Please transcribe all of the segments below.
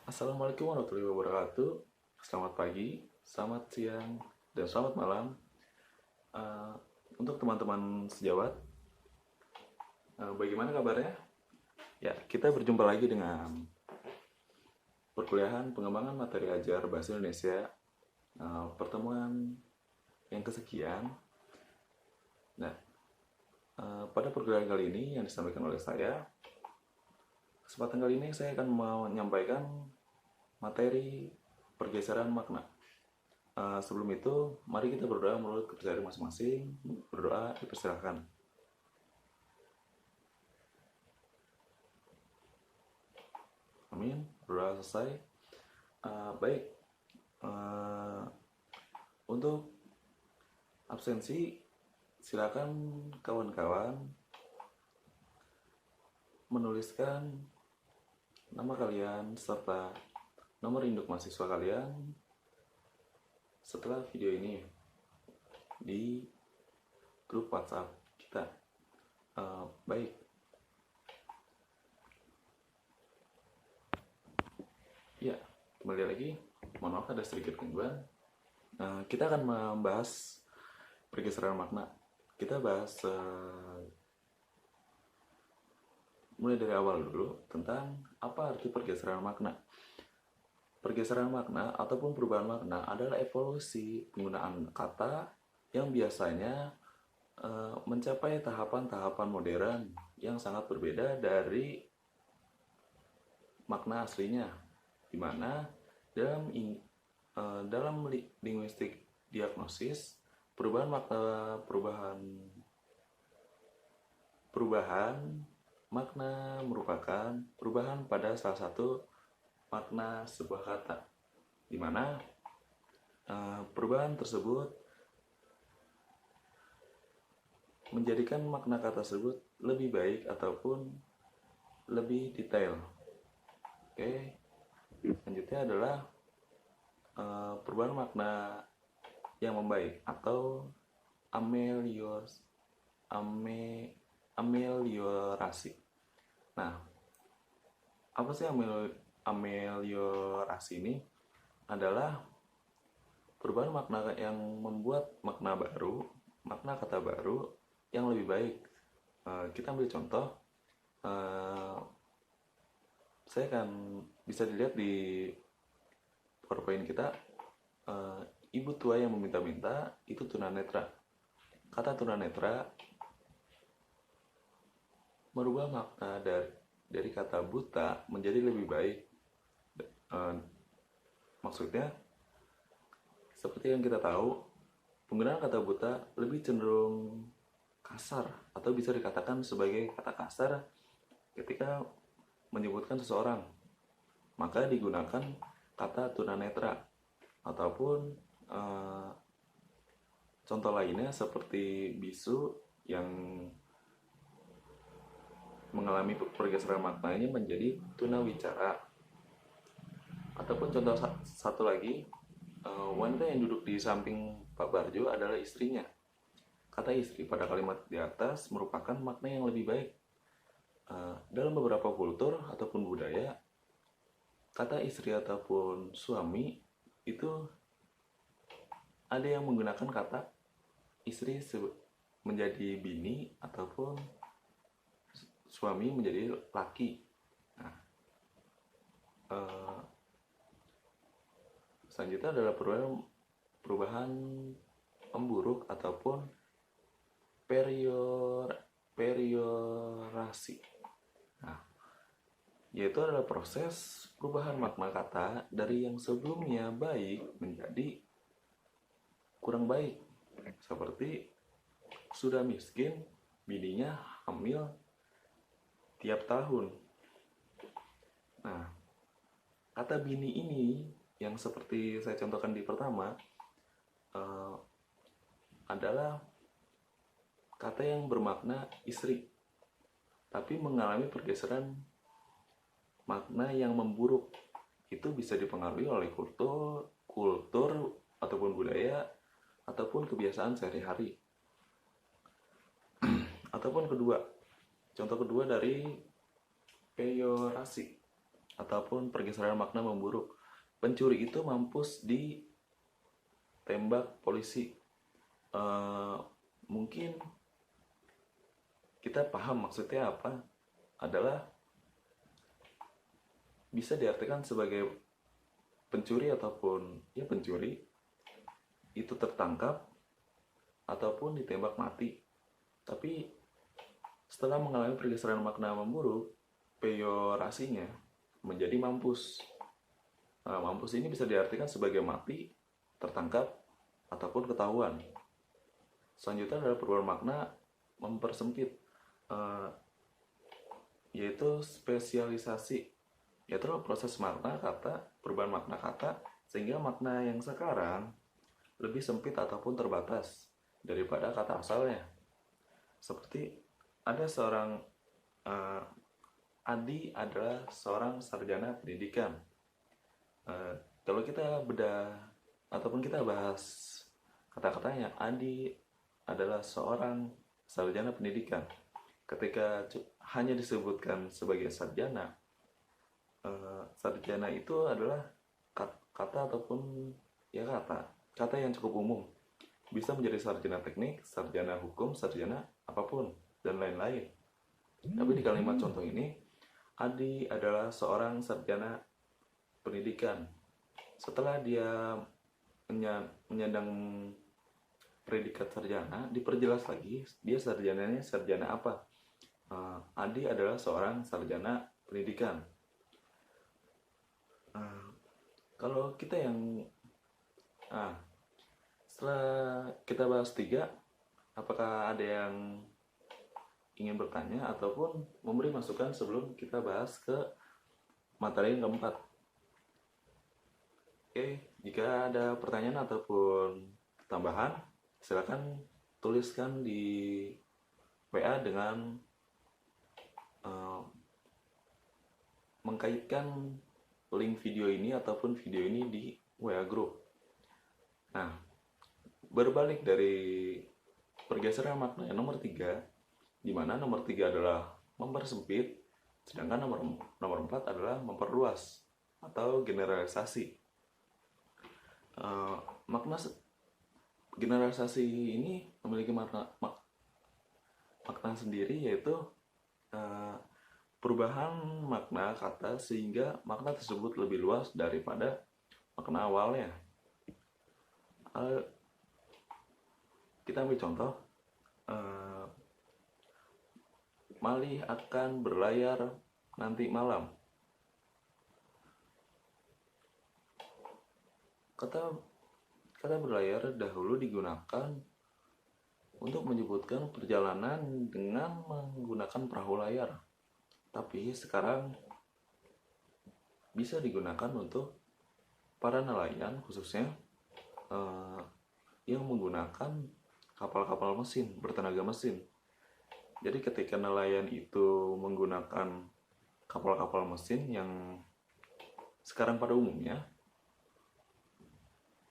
Assalamualaikum warahmatullahi wabarakatuh. Selamat pagi, selamat siang, dan selamat malam. Uh, untuk teman-teman sejawat, bagaimana kabarnya? Ya, kita berjumpa lagi dengan perkuliahan pengembangan materi ajar bahasa Indonesia, pertemuan yang kesekian. Nah, pada perkuliahan kali ini yang disampaikan oleh saya, kesempatan kali ini saya akan menyampaikan materi pergeseran makna. Sebelum itu, mari kita berdoa menurut kepercayaan masing-masing. Berdoa dipersilakan. Amin. Berdoa selesai. Baik. Untuk absensi, silakan kawan-kawan menuliskan nama kalian serta nomor induk mahasiswa kalian setelah video ini di grup WhatsApp kita. Baik. Ya, kembali lagi. Mohon maaf ada sedikit gangguan. Kita akan membahas pergeseran makna. Kita bahas mulai dari awal dulu tentang apa arti pergeseran makna. Pergeseran makna ataupun perubahan makna adalah evolusi penggunaan kata yang biasanya mencapai tahapan-tahapan modern yang sangat berbeda dari makna aslinya, di mana dalam linguistik diagnosis perubahan makna merupakan perubahan pada salah satu makna sebuah kata, di mana perubahan tersebut menjadikan makna kata tersebut lebih baik ataupun lebih detail. Oke, selanjutnya adalah perubahan makna yang membaik atau ameliorasi. Nah, apa sih ameliorasi ini? Adalah perubahan makna yang membuat makna kata baru yang lebih baik. Kita ambil contoh, saya akan bisa dilihat di PowerPoint kita. Ibu tua yang meminta-minta itu tunanetra. Kata tunanetra merubah makna dari kata buta menjadi lebih baik. Maksudnya, seperti yang kita tahu, penggunaan kata buta lebih cenderung kasar atau bisa dikatakan sebagai kata kasar ketika menyebutkan seseorang. Maka digunakan kata tunanetra. Ataupun contoh lainnya seperti bisu yang mengalami pergeseran maknanya menjadi tunawicara. Ataupun contoh satu lagi, wanita yang duduk di samping Pak Barjo adalah istrinya. Kata istri pada kalimat di atas merupakan makna yang lebih baik. Dalam beberapa kultur ataupun budaya, kata istri ataupun suami itu ada yang menggunakan kata istri menjadi bini ataupun suami menjadi laki. Nah, selanjutnya adalah perubahan memburuk ataupun periorasi. Nah, yaitu adalah proses perubahan makna kata dari yang sebelumnya baik menjadi kurang baik. Seperti sudah miskin, bininya hamil tiap tahun. Nah, kata bini ini yang seperti saya contohkan di pertama adalah kata yang bermakna istri, tapi mengalami pergeseran makna yang memburuk. Itu bisa dipengaruhi oleh kultur ataupun budaya ataupun kebiasaan sehari-hari. Ataupun contoh kedua dari peyorasi. ataupun pergeseran makna memburuk. Pencuri itu mampus ditembak polisi. Mungkin kita paham maksudnya apa, adalah bisa diartikan sebagai pencuri ataupun ya pencuri itu tertangkap ataupun ditembak mati. Tapi setelah mengalami pergeseran makna memburuk, peyorasinya menjadi mampus. Mampus ini bisa diartikan sebagai mati, tertangkap, ataupun ketahuan. Selanjutnya adalah perubahan makna mempersempit, yaitu spesialisasi, yaitu proses makna kata, perubahan makna kata, sehingga makna yang sekarang lebih sempit ataupun terbatas daripada kata asalnya. Seperti ada seorang Adi adalah seorang sarjana pendidikan. Kalau kita bedah ataupun kita bahas kata-katanya, Adi adalah seorang sarjana pendidikan. Ketika hanya disebutkan sebagai sarjana, sarjana itu adalah kata ataupun ya kata yang cukup umum, bisa menjadi sarjana teknik, sarjana hukum, sarjana apapun dan lain-lain. Tapi di kalimat contoh ini, Adi adalah seorang sarjana pendidikan. Setelah dia menyandang predikat sarjana, diperjelas lagi dia sarjananya sarjana apa. Adi adalah seorang sarjana pendidikan. Kalau kita yang setelah kita bahas 3, apakah ada yang ingin bertanya ataupun memberi masukan sebelum kita bahas ke materi yang keempat? Oke, jika ada pertanyaan ataupun tambahan, silakan tuliskan di WA dengan mengkaitkan link video ini ataupun video ini di WA group. Nah, berbalik dari pergeseran makna yang nomor 3, di mana nomor 3 adalah mempersempit, sedangkan nomor 4 adalah memperluas atau generalisasi. Makna generalisasi ini memiliki makna sendiri, yaitu perubahan makna kata sehingga makna tersebut lebih luas daripada makna awalnya. Kita ambil contoh, Mali akan berlayar nanti malam. Kata berlayar dahulu digunakan untuk menyebutkan perjalanan dengan menggunakan perahu layar, tapi sekarang bisa digunakan untuk para nelayan, khususnya yang menggunakan kapal-kapal mesin, bertenaga mesin. Jadi ketika nelayan itu menggunakan kapal-kapal mesin yang sekarang pada umumnya,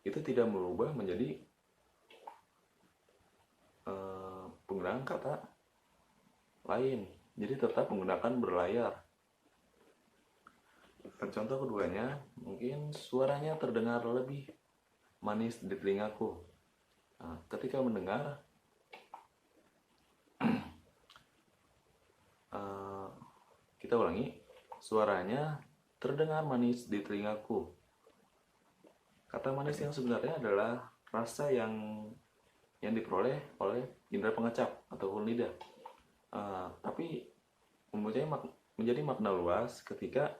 itu tidak merubah menjadi penggunaan kata lain. Jadi tetap menggunakan berlayar. Contoh keduanya, mungkin suaranya terdengar lebih manis di telingaku. Ketika mendengar, kita ulangi, suaranya terdengar manis di telingaku. Kata manis yang sebenarnya adalah rasa yang diperoleh oleh indera pengecap ataupun lidah. Tapi menjadi makna luas ketika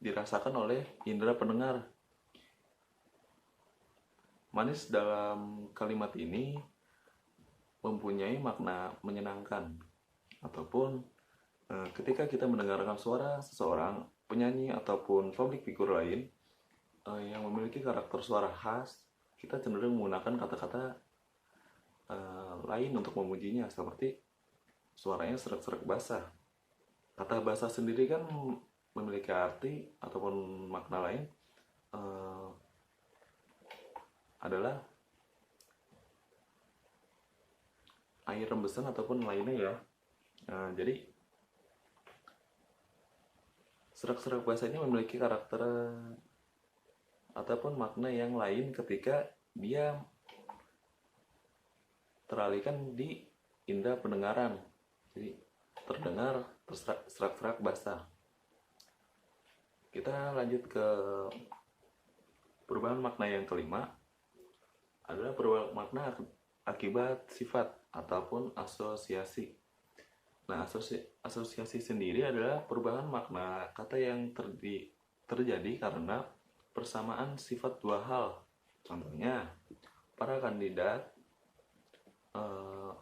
dirasakan oleh indera pendengar. Manis dalam kalimat ini mempunyai makna menyenangkan, ataupun ketika kita mendengarkan suara seseorang, penyanyi ataupun public figure lain yang memiliki karakter suara khas, kita cenderung menggunakan kata-kata lain untuk memujinya, seperti suaranya serak-serak basah. Kata basah sendiri kan memiliki arti ataupun makna lain, adalah air rembesan ataupun lainnya ya. Nah, jadi serak-serak bahasa ini memiliki karakter ataupun makna yang lain ketika dia teralihkan di indera pendengaran. Jadi terdengar terserak-serak basah. Kita lanjut ke perubahan makna yang kelima, adalah perubahan makna akibat sifat ataupun asosiasi. Nah, asosiasi sendiri adalah perubahan makna kata yang terjadi karena persamaan sifat dua hal. Contohnya, para kandidat eh,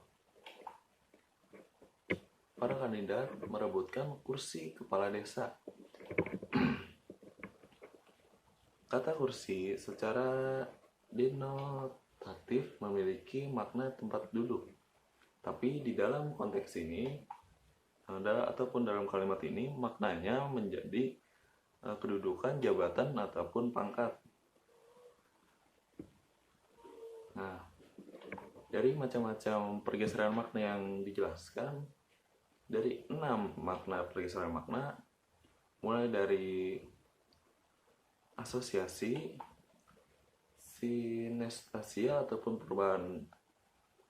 para kandidat merebutkan kursi kepala desa. Kata kursi secara denotatif memiliki makna tempat duduk. Tapi di dalam konteks ini ataupun dalam kalimat ini maknanya menjadi kedudukan, jabatan ataupun pangkat. Nah, dari macam-macam pergeseran makna yang dijelaskan, dari 6 makna pergeseran makna, mulai dari asosiasi, sinestesia ataupun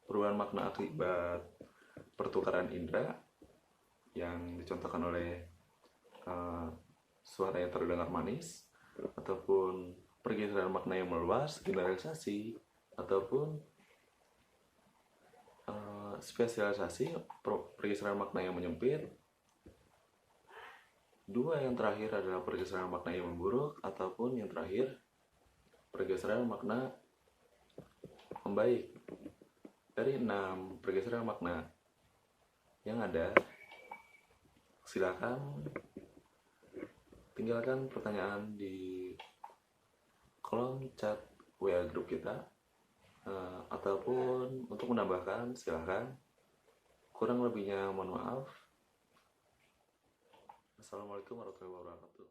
perubahan makna akibat pertukaran indera yang dicontohkan oleh suara yang terdengar manis, ataupun pergeseran makna yang meluas, generalisasi, ataupun spesialisasi, pergeseran makna yang menyempit. Dua yang terakhir adalah pergeseran makna yang memburuk, ataupun yang terakhir pergeseran makna membaik. Dari 6 pergeseran makna yang ada, silakan tinggalkan pertanyaan di kolom chat WA grup kita, ataupun untuk menambahkan silahkan. Kurang lebihnya mohon maaf. Assalamualaikum warahmatullahi wabarakatuh.